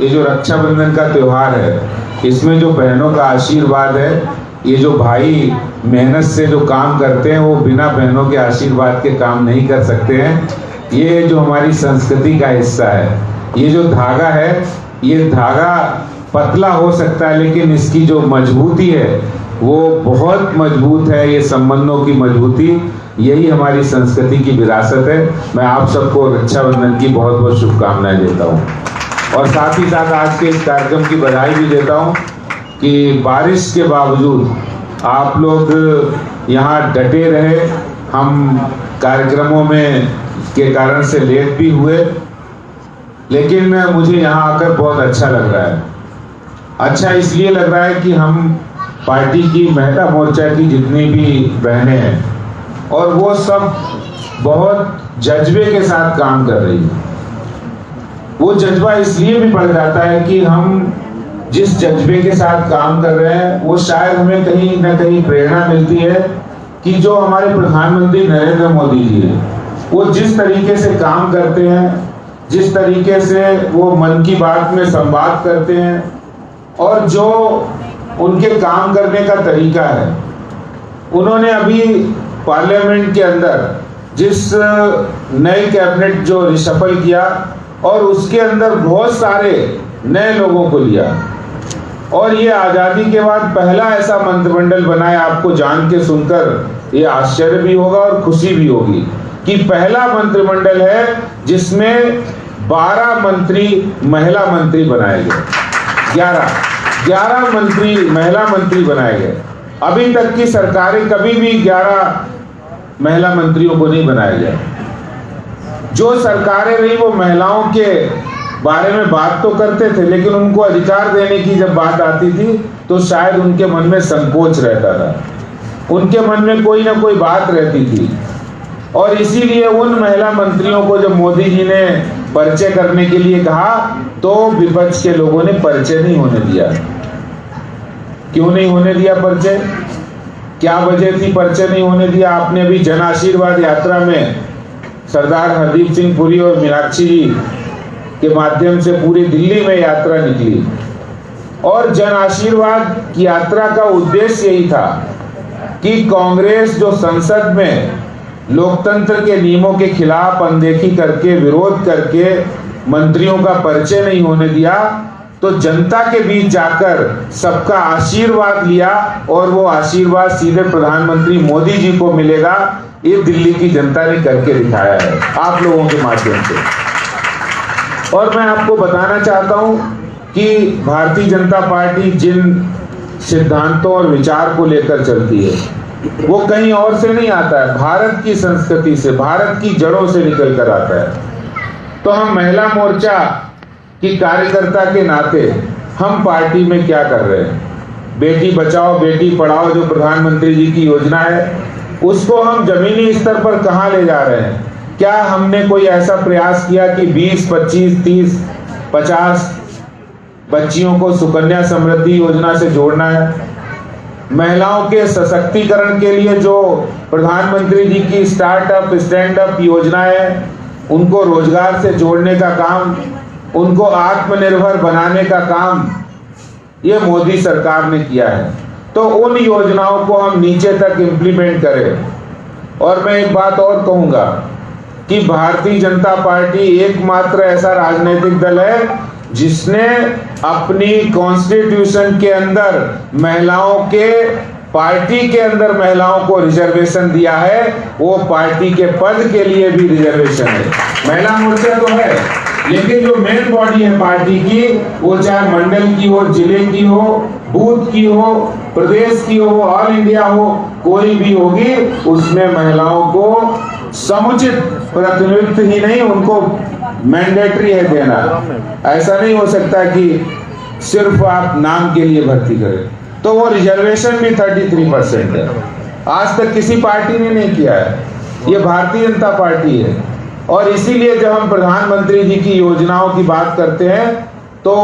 ये जो रक्षाबंधन का त्योहार है, इसमें जो बहनों का आशीर्वाद है, ये जो भाई मेहनत से जो काम करते हैं वो बिना बहनों के आशीर्वाद के काम नहीं कर सकते हैं। ये जो हमारी संस्कृति का हिस्सा है, ये जो धागा है, ये धागा पतला हो सकता है लेकिन इसकी जो मजबूती है वो बहुत मजबूत है। ये संबंधों की मजबूती, यही हमारी संस्कृति की विरासत है। मैं आप सबको रक्षाबंधन की बहुत बहुत शुभकामनाएं देता हूँ और साथ ही साथ आज के इस कार्यक्रम की बधाई भी देता हूँ कि बारिश के बावजूद आप लोग यहाँ डटे रहे। हम कार्यक्रमों में के कारण से लेट भी हुए, लेकिन मुझे यहाँ आकर बहुत अच्छा लग रहा है। अच्छा इसलिए लग रहा है कि हम पार्टी की महिला मोर्चा की जितनी भी बहनें हैं और वो सब बहुत जज्बे के साथ काम कर रही हैं। वो जज्बा इसलिए भी बढ़ जाता है कि हम जिस जज्बे के साथ काम कर रहे हैं वो शायद हमें कहीं ना कहीं प्रेरणा मिलती है कि जो हमारे प्रधानमंत्री नरेंद्र मोदी जी हैं, वो जिस तरीके से काम करते हैं, जिस तरीके से वो मन की बात में संवाद करते हैं और जो उनके काम करने का तरीका है, उन्होंने अभी पार्लियामेंट के अंदर जिस नई कैबिनेट जो रिशफल किया और उसके अंदर बहुत सारे नए लोगों को लिया और ये आज़ादी के बाद पहला ऐसा मंत्रिमंडल बना है। आपको जान के सुनकर ये आश्चर्य भी होगा और खुशी भी होगी कि पहला मंत्रिमंडल है जिसमें 12 मंत्री महिला मंत्री बनाए गए। 11 मंत्री महिला मंत्री बनाए गए। अभी तक की सरकारें कभी भी 11 महिला मंत्रियों को नहीं बनाया गया। जो सरकारें रही वो महिलाओं के बारे में बात तो करते थे, लेकिन उनको अधिकार देने की जब बात आती थी तो शायद उनके मन में संकोच रहता था, उनके मन में कोई ना कोई बात रहती थी। और इसीलिए उन महिला मंत्रियों को जब मोदी जी ने परिचय करने के लिए कहा तो विपक्ष के लोगों ने परिचय नहीं होने दिया। क्यों नहीं होने दिया परिचय? क्या वजह थी परिचय नहीं होने दिया? आपने अभी जन आशीर्वाद यात्रा में सरदार हरदीप सिंह पुरी और मीनाक्षी जी के माध्यम से पूरी दिल्ली में यात्रा निकली और जन आशीर्वाद की यात्रा का उद्देश्य यही था कि कांग्रेस जो संसद में लोकतंत्र के नियमों के खिलाफ अनदेखी करके विरोध करके मंत्रियों का परिचय नहीं होने दिया, तो जनता के बीच जाकर सबका आशीर्वाद लिया और वो आशीर्वाद सीधे प्रधानमंत्री मोदी जी को मिलेगा। ये दिल्ली की जनता ने करके दिखाया है आप लोगों के माध्यम से। और मैं आपको बताना चाहता हूं कि भारतीय जनता पार्टी जिन सिद्धांतों और विचार को लेकर चलती है वो कहीं और से नहीं आता है, भारत की संस्कृति से, भारत की जड़ों से निकल कर आता है। तो हम महिला मोर्चा की कार्यकर्ता के नाते हम पार्टी में क्या कर रहे हैं? बेटी बचाओ बेटी पढ़ाओ जो प्रधानमंत्री जी की योजना है उसको हम जमीनी स्तर पर कहां ले जा रहे हैं? क्या हमने कोई ऐसा प्रयास किया कि 20, 25, 30, 50 बच्चियों को सुकन्या समृद्धि योजना से जोड़ना है? महिलाओं के सशक्तिकरण के लिए जो प्रधानमंत्री जी की स्टार्टअप स्टैंड अप योजना है उनको रोजगार से जोड़ने का काम, उनको आत्मनिर्भर बनाने का काम ये मोदी सरकार ने किया है। तो उन योजनाओं को हम नीचे तक इम्प्लीमेंट करें। और मैं एक बात और कहूंगा कि भारतीय जनता पार्टी एकमात्र ऐसा राजनीतिक दल है जिसने अपनी कॉन्स्टिट्यूशन के अंदर महिलाओं के, पार्टी के अंदर महिलाओं को रिजर्वेशन दिया है। वो पार्टी के पद के लिए भी रिजर्वेशन है। महिला मोर्चा तो है, लेकिन जो मेन बॉडी है पार्टी की, वो चाहे मंडल की हो, जिले की हो, बूथ की हो, प्रदेश की हो, ऑल इंडिया हो, कोई भी होगी, उसमें महिलाओं को समुचित प्रतिनिधित्व ही नहीं, उनको मैंडेटरी है देना। ऐसा नहीं हो सकता कि सिर्फ आप नाम के लिए भर्ती करें। तो वो रिजर्वेशन भी 33% है। आज तक किसी पार्टी ने नहीं किया है, ये भारतीय जनता पार्टी है। और इसीलिए जब हम प्रधानमंत्री जी की योजनाओं की बात करते हैं तो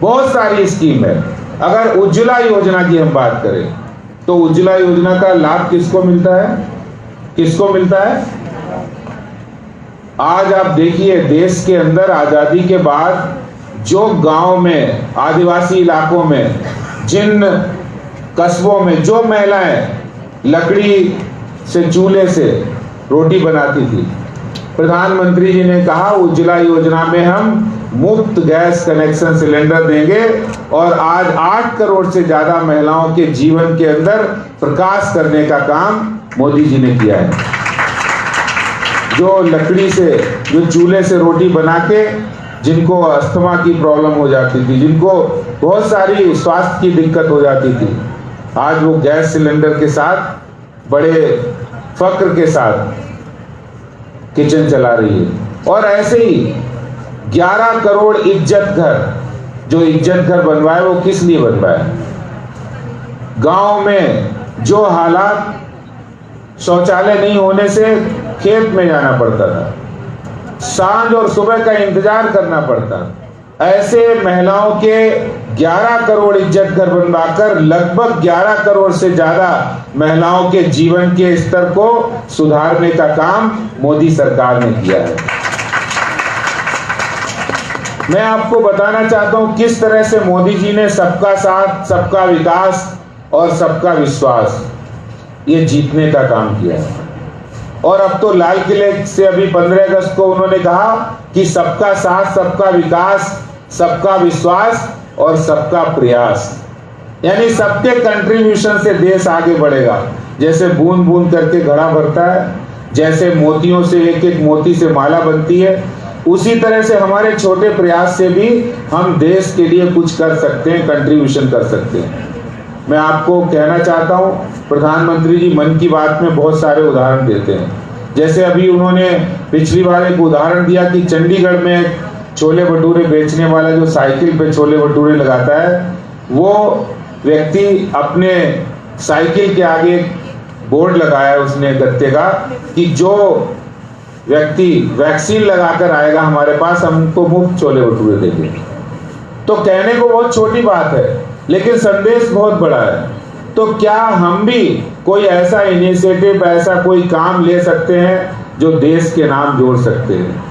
बहुत सारी स्कीम है। अगर उज्ज्वला योजना की हम बात करें तो उज्ज्वला योजना का लाभ किसको मिलता है? किसको मिलता है? आज आप देखिए देश के अंदर आजादी के बाद जो गांव में, आदिवासी इलाकों में, जिन कस्बों में जो महिलाएं लकड़ी से, चूल्हे से रोटी बनाती थी, प्रधानमंत्री जी ने कहा उज्ज्वला योजना में हम मुफ्त गैस कनेक्शन सिलेंडर देंगे और आज 8 करोड़ से ज्यादा महिलाओं के जीवन के अंदर प्रकाश करने का काम मोदी जी ने किया है। जो लकड़ी से, जो चूल्हे से रोटी बना के, जिनको अस्थमा की प्रॉब्लम हो जाती थी, जिनको बहुत सारी स्वास्थ्य की दिक्कत हो जाती थी, आज वो गैस सिलेंडर के साथ बड़े फक्र के साथ किचन चला रही है। और ऐसे ही 11 करोड़ इज्जत घर, जो इज्जत घर बनवाए वो किस लिए बनवाए? गांव में जो हालात, शौचालय नहीं होने से खेत में जाना पड़ता था, सांझ और सुबह का इंतजार करना पड़ता, ऐसे महिलाओं के 11 करोड़ इज्जत घर बनवाकर लगभग 11 करोड़ से ज्यादा महिलाओं के जीवन के स्तर को सुधारने का काम मोदी सरकार ने किया है। मैं आपको बताना चाहता हूं किस तरह से मोदी जी ने सबका साथ, सबका विकास और सबका विश्वास ये जीतने का काम किया है। और अब तो लाल किले से अभी 15 अगस्त को उन्होंने कहा कि सबका साथ, सबका विकास, सबका विश्वास और सबका प्रयास, यानी सबके कंट्रीब्यूशन से देश आगे बढ़ेगा। जैसे बूंद बूंद करके घड़ा भरता है, जैसे मोतियों से एक एक मोती से माला बनती है, उसी तरह से हमारे छोटे प्रयास से भी हम देश के लिए कुछ कर सकते हैं, कंट्रीब्यूशन कर सकते हैं। मैं आपको कहना चाहता हूं, प्रधानमंत्री जी मन की बात में बहुत सारे उदाहरण देते हैं। जैसे अभी उन्होंने पिछली बार एक उदाहरण दिया कि चंडीगढ़ में छोले भटूरे बेचने वाला जो साइकिल पे छोले भटूरे लगाता है, वो व्यक्ति अपने साइकिल के आगे बोर्ड लगाया उसने गत्ते का कि जो व्यक्ति वैक्सीन लगाकर आएगा हमारे पास, हमको मुफ्त छोले भटूरे देंगे। तो कहने को बहुत छोटी बात है, लेकिन संदेश बहुत बड़ा है। तो क्या हम भी कोई ऐसा इनिशिएटिव, ऐसा कोई काम ले सकते हैं जो देश के नाम जोड़ सकते हैं?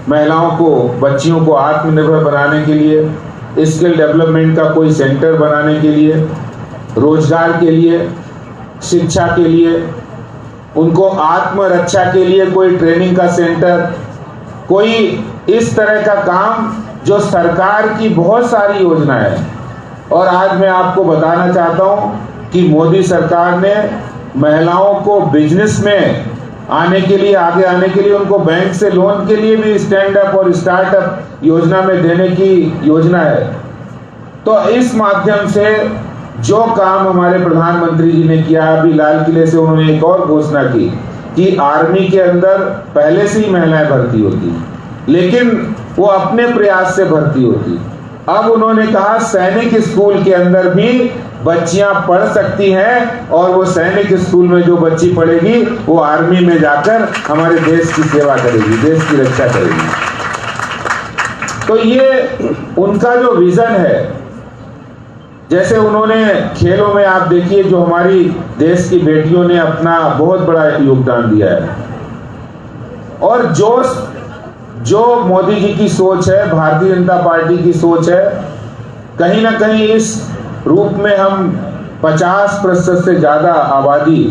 महिलाओं को, बच्चियों को आत्मनिर्भर बनाने के लिए, स्किल डेवलपमेंट का कोई सेंटर बनाने के लिए, रोजगार के लिए, शिक्षा के लिए, उनको आत्मरक्षा के लिए कोई ट्रेनिंग का सेंटर, कोई इस तरह का काम जो सरकार की बहुत सारी योजनाएं हैं। और आज मैं आपको बताना चाहता हूं कि मोदी सरकार ने महिलाओं को बिजनेस में आने के लिए, आगे आने के लिए, उनको बैंक से लोन के लिए भी स्टैंड अप और स्टार्टअप योजना में देने की योजना है। तो इस माध्यम से जो काम हमारे प्रधानमंत्री जी ने किया, अभी लाल किले से उन्होंने एक और घोषणा की कि आर्मी के अंदर पहले से ही महिलाएं भर्ती होती, लेकिन वो अपने प्रयास से भर्ती होती। अब उन्होंने कहा सैनिक स्कूल के अंदर भी बच्चियां पढ़ सकती हैं, और वो सैनिक स्कूल में जो बच्ची पढ़ेगी वो आर्मी में जाकर हमारे देश की सेवा करेगी, देश की रक्षा करेगी। तो ये उनका जो विजन है, जैसे उन्होंने खेलों में आप देखिए जो हमारी देश की बेटियों ने अपना बहुत बड़ा योगदान दिया है। और जो मोदी जी की सोच है, भारतीय जनता पार्टी की सोच है, कहीं ना कहीं इस रूप में हम 50% से ज्यादा आबादी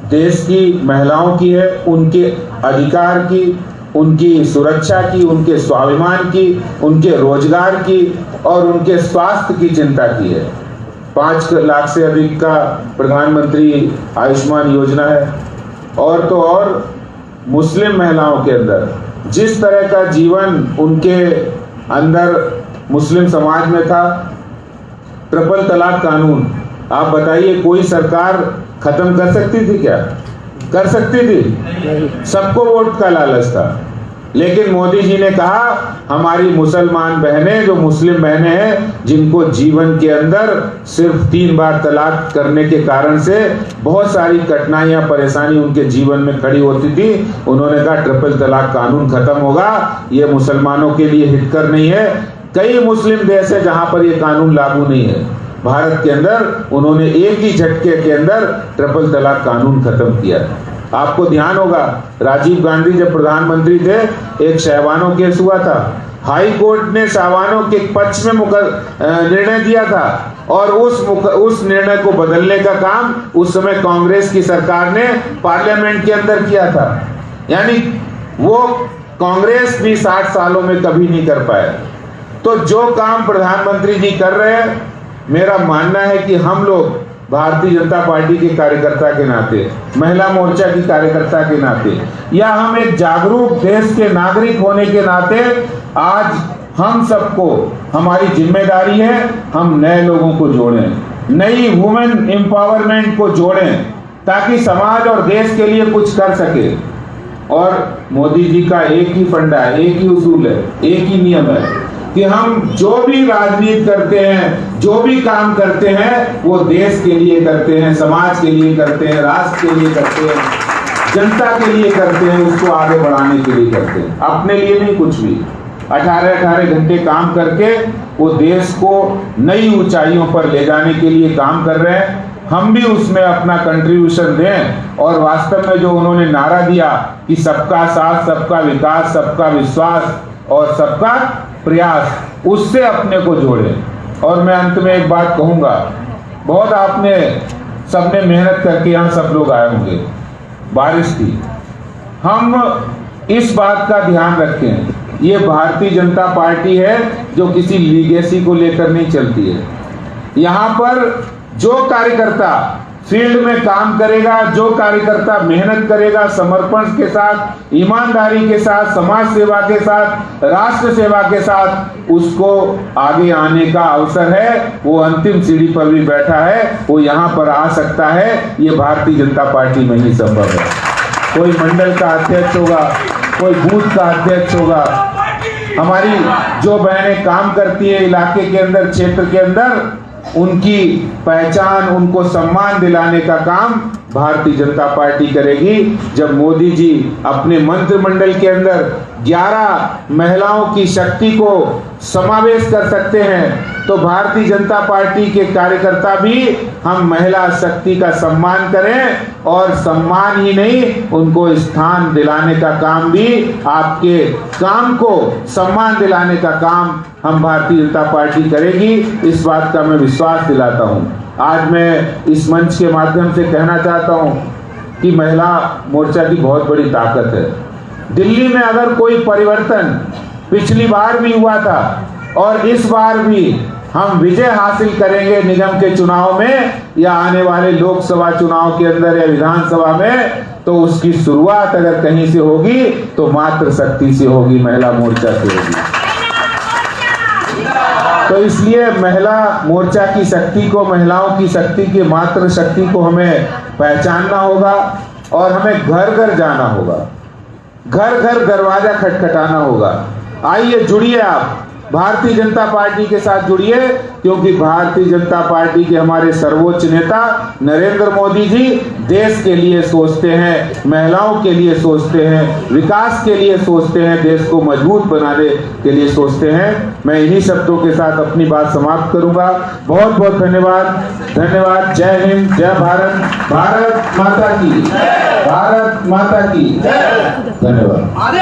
देश की महिलाओं की है, उनके अधिकार की, उनकी सुरक्षा की, उनके स्वाभिमान की, उनके रोजगार की और उनके स्वास्थ्य की चिंता की है। 5 लाख से अधिक का प्रधानमंत्री आयुष्मान योजना है। और तो और मुस्लिम महिलाओं के अंदर जिस तरह का जीवन उनके अंदर मुस्लिम समाज में था, ट्रिपल तलाक कानून, आप बताइए कोई सरकार खत्म कर सकती थी क्या? कर सकती थी? सबको वोट का लालच था, लेकिन मोदी जी ने कहा हमारी मुसलमान बहनें, जो मुस्लिम बहनें हैं, जिनको जीवन के अंदर सिर्फ 3 बार तलाक करने के कारण से बहुत सारी कठिनाइयां, परेशानी उनके जीवन में खड़ी होती थी, उन्होंने कहा ट्रिपल तलाक कानून खत्म होगा, ये मुसलमानों के लिए हितकर नहीं है। कई मुस्लिम देश है जहां पर ये कानून लागू नहीं है, भारत के अंदर उन्होंने एक ही झटके के अंदर ट्रिपल तलाक कानून खत्म किया। आपको ध्यान होगा, राजीव गांधी जब प्रधानमंत्री थे, एक शहवानों केस हुआ था, हाई कोर्ट ने शहवानों के पक्ष में निर्णय दिया था और उस निर्णय को बदलने का काम उस समय कांग्रेस की सरकार ने पार्लियामेंट के अंदर किया था। यानी वो कांग्रेस भी 60 सालों में कभी नहीं कर पाए। तो जो काम प्रधानमंत्री जी कर रहे हैं, मेरा मानना है कि हम लोग भारतीय जनता पार्टी के कार्यकर्ता के नाते, महिला मोर्चा की कार्यकर्ता के नाते, या हम एक जागरूक देश के नागरिक होने के नाते, आज हम सबको हमारी जिम्मेदारी है, हम नए लोगों को जोड़ें, नई वुमेन एम्पावरमेंट को जोड़ें, ताकि समाज और देश के लिए कुछ कर सके। और मोदी जी का एक ही फंडा है, एक ही उसूल है, एक ही नियम है कि हम जो भी राजनीति करते हैं, जो भी काम करते हैं, वो देश के लिए करते हैं, समाज के लिए करते हैं, राष्ट्र के लिए करते हैं, जनता के लिए करते हैं, उसको आगे बढ़ाने के लिए करते हैं, अपने लिए नहीं कुछ भी। 18 घंटे काम करके वो देश को नई ऊंचाइयों पर ले जाने के लिए काम कर रहे हैं। हम भी उसमें अपना कंट्रीब्यूशन दें और वास्तव में जो उन्होंने नारा दिया कि सबका साथ, सबका विकास, सबका विश्वास और सबका प्रयास, उससे अपने को जोड़ें। और मैं अंत में एक बात कहूंगा, बहुत आपने सबने मेहनत करके यहाँ सब लोग आए होंगे, बारिश थी, हम इस बात का ध्यान रखें, ये भारतीय जनता पार्टी है जो किसी लीगेसी को लेकर नहीं चलती है। यहाँ पर जो कार्यकर्ता फील्ड में काम करेगा, जो कार्यकर्ता मेहनत करेगा, समर्पण के साथ, ईमानदारी के साथ, समाज सेवा के साथ, राष्ट्र सेवा के साथ, उसको आगे आने का अवसर है। वो अंतिम सीढ़ी पर भी बैठा है, वो यहाँ पर आ सकता है। ये भारतीय जनता पार्टी में ही संभव है। कोई मंडल का अध्यक्ष होगा, कोई बूथ का अध्यक्ष होगा, हमारी जो बहनें काम करती है इलाके के अंदर, क्षेत्र के अंदर, उनकी पहचान, उनको सम्मान दिलाने का काम भारतीय जनता पार्टी करेगी। जब मोदी जी अपने मंत्रिमंडल के अंदर 11 महिलाओं की शक्ति को समावेश कर सकते हैं, तो भारतीय जनता पार्टी के कार्यकर्ता भी हम महिला शक्ति का सम्मान करें और सम्मान ही नहीं, उनको स्थान दिलाने का काम भी, आपके काम को सम्मान दिलाने का काम हम भारतीय जनता पार्टी करेगी। इस बात का मैं विश्वास दिलाता हूं। आज मैं इस मंच के माध्यम से कहना चाहता हूं कि महिला मोर्चा की बहुत बड़ी ताकत है। दिल्ली में अगर कोई परिवर्तन पिछली बार भी हुआ था और इस बार भी हम विजय हासिल करेंगे निगम के चुनाव में या आने वाले लोकसभा चुनाव के अंदर या विधानसभा में, तो उसकी शुरुआत अगर कहीं से होगी तो मात्र शक्ति से होगी, महिला मोर्चा से होगी। तो इसलिए महिला मोर्चा की शक्ति को, महिलाओं की शक्ति की मात्र शक्ति को हमें पहचानना होगा और हमें घर घर जाना होगा, घर घर दरवाजा खटखटाना होगा। आइए जुड़िए, आप भारतीय जनता पार्टी के साथ जुड़िए, क्योंकि भारतीय जनता पार्टी के हमारे सर्वोच्च नेता नरेंद्र मोदी जी देश के लिए सोचते हैं, महिलाओं के लिए सोचते हैं, विकास के लिए सोचते हैं, देश को मजबूत बनाने के लिए सोचते हैं। मैं इन्हीं शब्दों के साथ अपनी बात समाप्त करूंगा। बहुत बहुत धन्यवाद। धन्यवाद। जय हिंद, जय भारत, भारत माता की, भारत माता की धन्यवाद।